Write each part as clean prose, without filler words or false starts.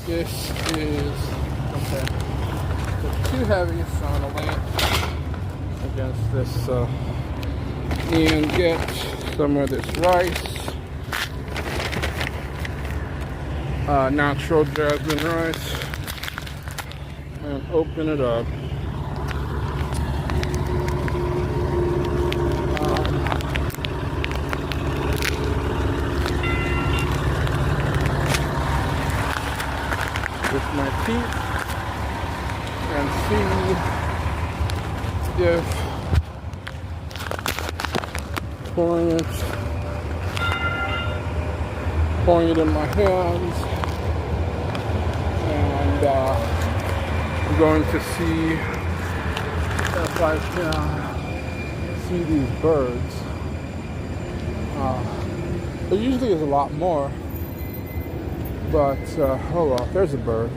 This is okay. It's too heavy, so I'm gonna lean against this and get some of this rice. Natural jasmine rice, and open it up. With my teeth and see if pouring it in my hands, and I'm going to see if I can see these birds. There usually is a lot more. But, oh well, there's a bird,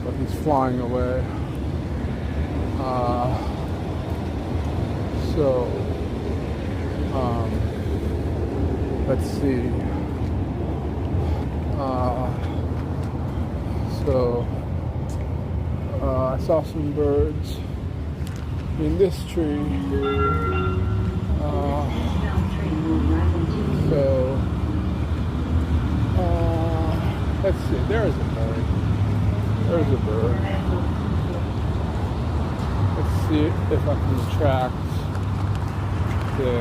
but he's flying away. Let's see. I saw some birds in this tree. Let's see, there's a bird. There's a bird. Let's see if I can track the